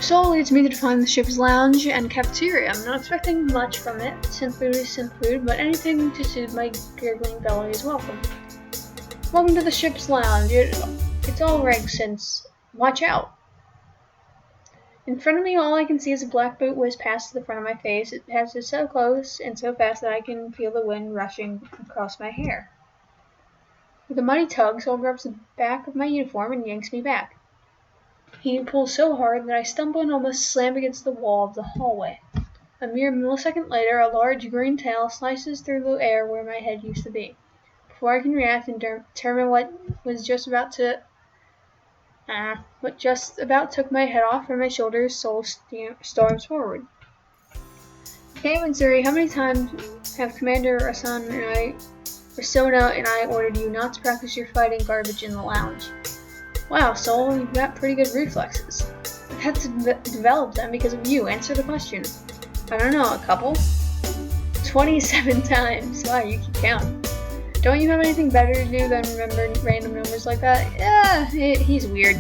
So leads me to find the ship's lounge and cafeteria. I'm not expecting much from it, synth food is synth food, but anything to soothe my gurgling belly is welcome. Welcome to the ship's lounge. It's all rigged since. Watch out! In front of me, all I can see is a black boat whiz past the front of my face. It passes so close and so fast that I can feel the wind rushing across my hair. With a mighty tug, Soul grabs the back of my uniform and yanks me back. He pulls so hard that I stumble and almost slam against the wall of the hallway. A mere millisecond later, a large green tail slices through the air where my head used to be. Before I can react and determine what just about took my head off from my shoulders, Soul storms forward. Okay, Missouri, how many times have Commander Rasona and I ordered you not to practice your fighting garbage in the lounge? Wow, Soul, you've got pretty good reflexes. I've had to develop them because of you. Answer the question. I don't know, a couple? 27 times. Wow, you keep count. Don't you have anything better to do than remember random numbers like that? Yeah, he's weird.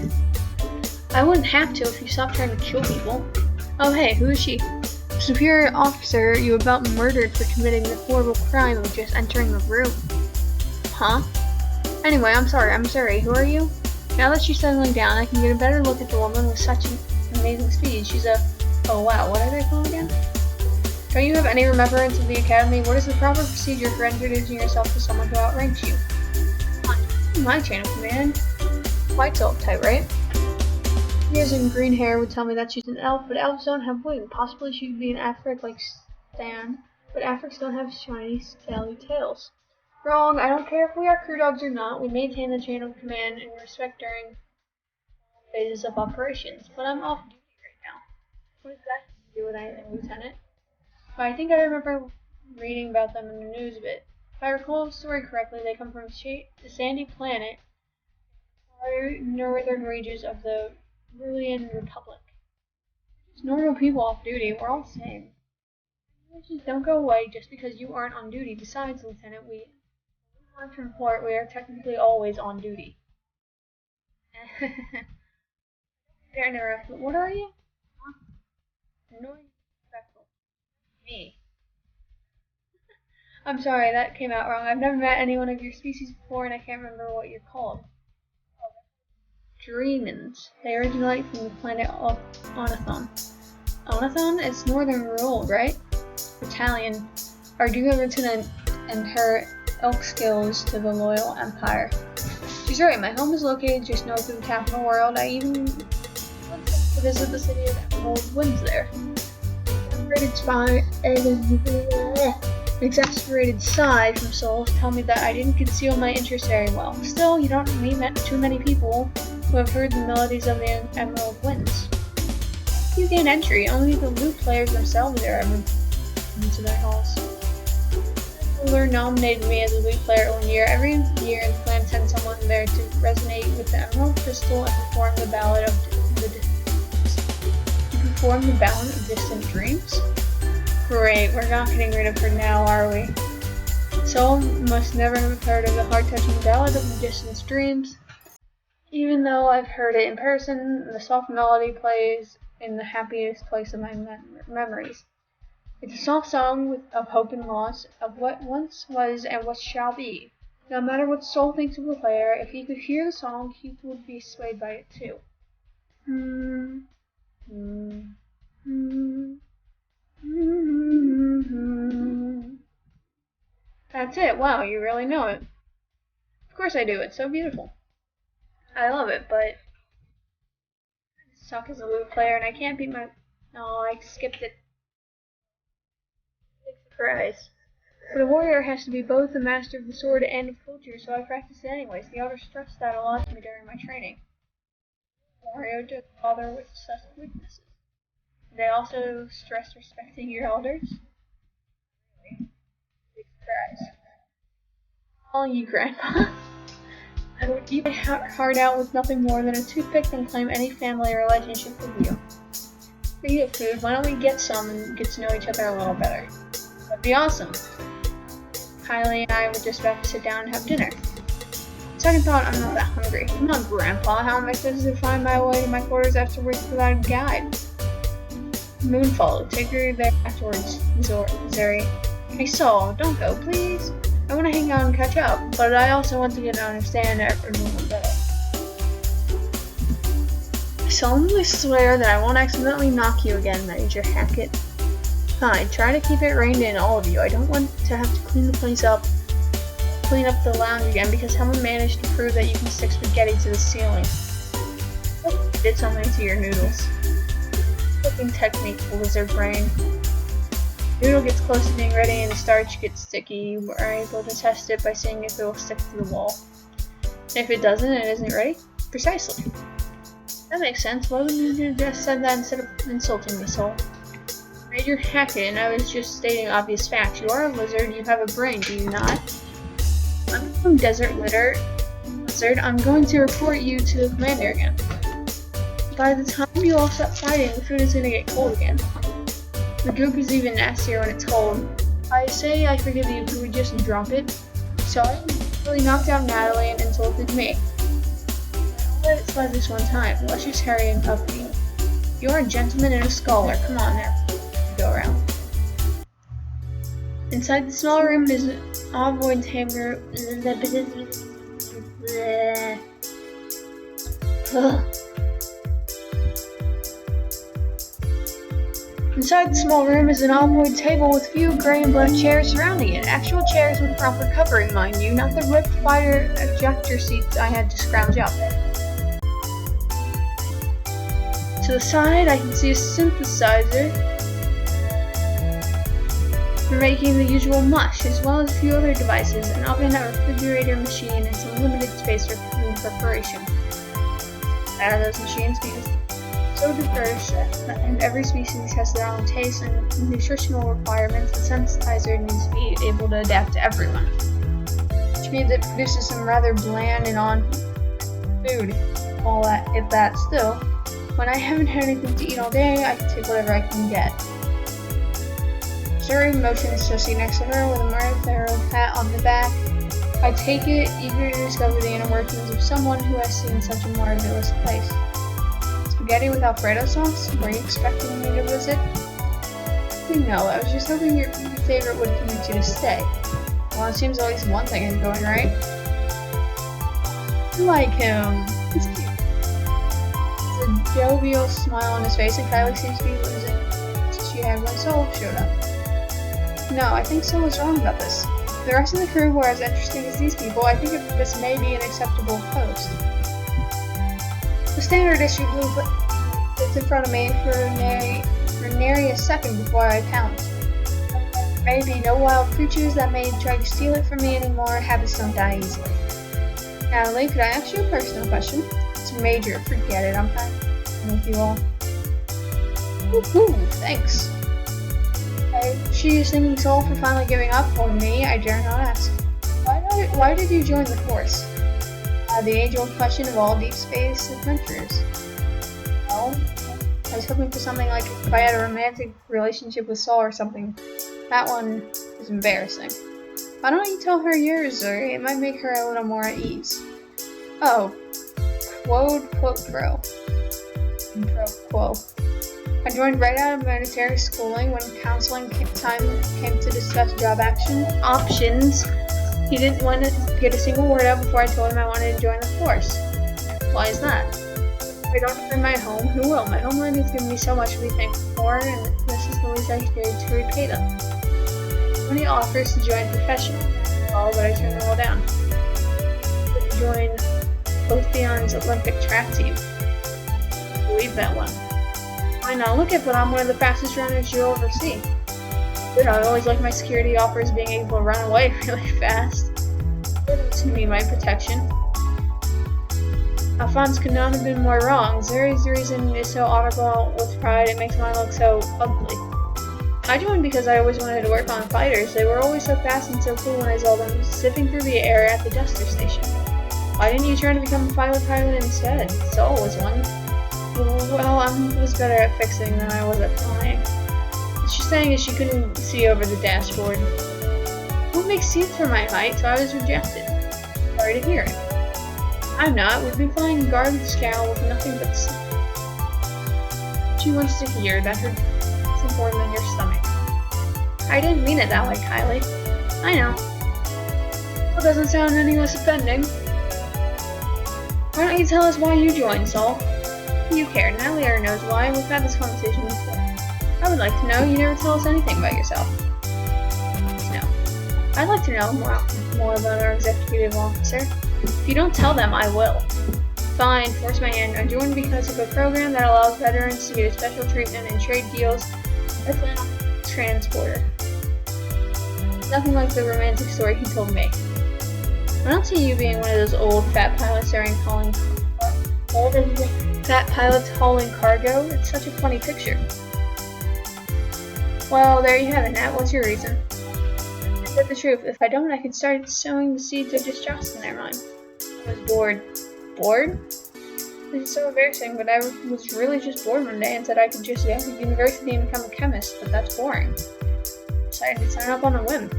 I wouldn't have to if you stopped trying to kill people. Oh hey, who is she? Superior officer you about murdered for committing the horrible crime of just entering the room. Huh? Anyway, I'm sorry, who are you? Now that she's settling down, I can get a better look at the woman with such amazing speed. She's a... oh wow, what are they called again? Don't you have any remembrance of the academy? What is the proper procedure for introducing yourself to someone who outranks you? My chain of command. White elf type, right? Ears and green hair would tell me that she's an elf, but elves don't have wings. Possibly she could be an Afric like Stan, but Africs don't have shiny, scaly tails. Wrong, I don't care if we are crew dogs or not. We maintain the chain of command and respect during phases of operations. But I'm off duty right now. What does that have to do with anything, Lieutenant? But I think I remember reading about them in the news a bit. If I recall the story correctly, they come from the sandy planet, northern regions of the Brilliant Republic. Just normal people off duty, we're all the same. Just don't go away just because you aren't on duty. Besides, Lieutenant, we want to report we are technically always on duty. Fair enough, but what are you? Huh? Annoying, respectful. Me. I'm sorry, that came out wrong. I've never met anyone of your species before, and I can't remember what you're called. Dreamins. They originate from the planet Onathon. Onathon is northern ruled, right? Italian. Our dear lieutenant and her elk skills to the loyal empire. She's right, my home is located just north of the capital world. I even went to visit the city of Emerald Winds there. Exasperated sigh from Soul tell me that I didn't conceal my interest very well. Still, you don't meet too many people who have heard the melodies of the Emerald Winds. You gain entry, only the lute players themselves are ever into their halls. The ruler nominated me as a lute player one year. Every year the clan sends someone there to resonate with the Emerald Crystal and perform the ballad of Distant Dreams? Great, we're not getting rid of her now, are we? Soul must never have heard of the heart-touching ballad of the Distant Dreams. Even though I've heard it in person, the soft melody plays in the happiest place of my memories. It's a soft song of hope and loss, of what once was and what shall be. No matter what Soul thinks of the player, if he could hear the song, he would be swayed by it too. That's it. Wow, you really know it. Of course I do. It's so beautiful. I love it, but I suck as a lute player, and I can't beat my... Oh, I skipped it. Big surprise. But a warrior has to be both a master of the sword and of culture, so I practice it anyways. The elders stressed that a lot to me during my training. Warrior doesn't bother with such weaknesses. They also stress respecting your elders. Really? Big surprise. Calling you Grandpa. I would eat my heart out with nothing more than a toothpick and claim any family relationship with you. Speaking of food, why don't we get some and get to know each other a little better? That'd be awesome. Kylie and I were just about to sit down and have dinner. Second thought, I'm not that hungry. Come on, Grandpa, how am I supposed to find my way to my quarters afterwards without a guide? Moon followed. Take her there afterwards, Zeri. Hey Sol, don't go, please. I want to hang out and catch up, but I also want to get to understand everyone better. I solemnly swear that I won't accidentally knock you again, Major Hackett. Fine, try to keep it reined in, all of you. I don't want to have to clean up the lounge again because someone managed to prove that you can stick spaghetti to the ceiling. Oh, did something to your noodles. Cooking technique, lizard brain. Noodle gets close to being ready and the starch gets sticky. You are able to test it by seeing if it will stick to the wall. If it doesn't, it isn't ready? Precisely. That makes sense. Why wouldn't you have just said that instead of insulting me, Sol? Major Hackett, and I was just stating obvious facts. You are a lizard, you have a brain, do you not? I'm from Desert Lizard. I'm going to report you to the commander again. By the time you all stop fighting, the food is going to get cold again. The goop is even nastier when it's cold. I say I forgive you if we just drop it. Sorry, you really knocked out Natalie and insulted me. I'll let it slide this one time. Let's just hurry and up me. You are a gentleman and a scholar. Come on there. Go around. Inside the small room is an ovoid chamber. Inside the small room is an ovoid table with few gray and black chairs surrounding it. Actual chairs with proper covering, mind you, not the ripped fighter ejector seats I had to scrounge up. To the side, I can see a synthesizer for making the usual mush, as well as a few other devices, an oven, a refrigerator machine, and some limited space for food preparation. Out of those machines because so diverse, and every species has their own taste and nutritional requirements, the synthesizer needs to be able to adapt to everyone. Which means it produces some rather bland and on food. All that, if that still, when I haven't had anything to eat all day, I can take whatever I can get. Zeri motions to sit next to her with a Murray hat on the back. I take it, eager to discover the inner workings of someone who has seen such a marvelous place. Spaghetti with Alfredo sauce? Were you expecting me to visit? No, I was just hoping your favorite would convince you to stay. Well, it seems at least one thing is going right. I like him. He's cute. There's a jovial smile on his face, and Kylie seems to be losing she had when Sol showed up. No, I think Sol was wrong about this. If the rest of the crew were as interesting as these people, I think this may be an acceptable post. The standard issue blue sits in front of me for nary a second before I pounce. Maybe no wild creatures that may try to steal it from me anymore. Habits don't die easily. Natalie, could I ask you a personal question? It's major. Forget it. I'm fine with you all. Woohoo! Thanks. She is thanking Sol for finally giving up, or me, I dare not ask. Why did you join the Force? The age-old question of all deep space adventurers. Well, I was hoping for something like if I had a romantic relationship with Sol or something. That one is embarrassing. Why don't you tell her yours, or it might make her a little more at ease. Oh, quod pro quo. I joined right out of military schooling when counseling time came to discuss job options. He didn't want to get a single word out before I told him I wanted to join the Force. Why is that? If I don't defend my home, who will? My homeland has given me so much to be thankful for, and this is the least I can do to repay them. Many offers to join professional basketball, but I turned them all down. To join both Beyond's Olympic track team. Believe that one. Why not? Look at, but I'm one of the fastest runners you'll ever see. Good, I always like my security offers being able to run away really fast. To me, my protection. Alphonse could not have been more wrong. Zeri's reason is so audible with pride, it makes mine look so ugly. I joined because I always wanted to work on fighters. They were always so fast and so cool when I saw them zipping through the air at the Duster Station. Why didn't you try to become a pilot instead? Sol was one. Well, I was better at fixing than I was at flying. What she's saying is she couldn't see over the dashboard. Who makes seats for my height, so I was rejected. Sorry to hear it. I'm not. We've been flying garbage cow with nothing but sun. She wants to hear that her important than your stomach. I didn't mean it that way, Kylie. I know. Well, doesn't sound any less offending. Why don't you tell us why you joined, Saul? You care. Natalie already knows why. We've had this conversation before. I would like to know. You never tell us anything about yourself. No. I'd like to know more about our executive officer. If you don't tell them, I will. Fine, force my hand. I joined because of a program that allows veterans to get a special treatment and trade deals with a transporter. Nothing like the romantic story he told me. I don't see you being one of those old fat pilots hauling cargo. It's such a funny picture. Well, there you have it, Nat. What's your reason? I said the truth. If I don't, I could start sowing the seeds of distrust in their mind. I was bored. Bored? This is so embarrassing, but I was really just bored one day and said I could just go to university and become a chemist, but that's boring. Decided to sign up on a whim.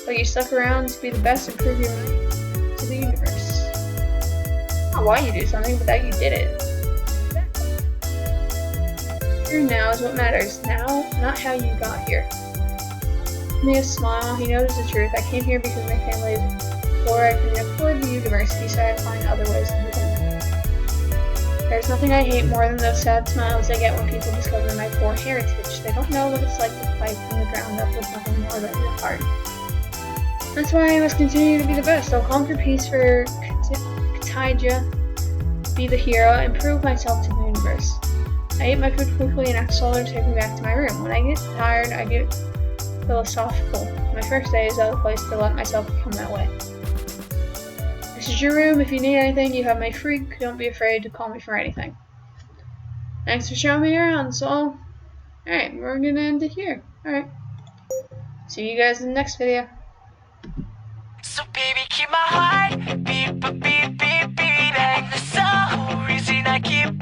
But you stuck around to be the best and prove your mind to the universe. Not why you do something, but that you did it. Here now is what matters. Now, not how you got here. Mia smile. He knows the truth. I came here because my family is poor. I couldn't afford the university, so I had to find other ways to live. There's nothing I hate more than those sad smiles I get when people discover my poor heritage. They don't know what it's like to fight from the ground up with nothing more than your heart. That's why I must continue to be the best. I'll conquer peace for Katija, be the hero, and prove myself to the universe. I eat my food quickly and ask Solar to take me back to my room. When I get tired, I get philosophical. My first day is out of place to let myself become that way. This is your room. If you need anything, you have my freak. Don't be afraid to call me for anything. Thanks for showing me around, Saul. Alright, we're gonna end it here. Alright. See you guys in the next video. So baby, keep my heart beat, beat, beat, beating. That's the whole reason I keep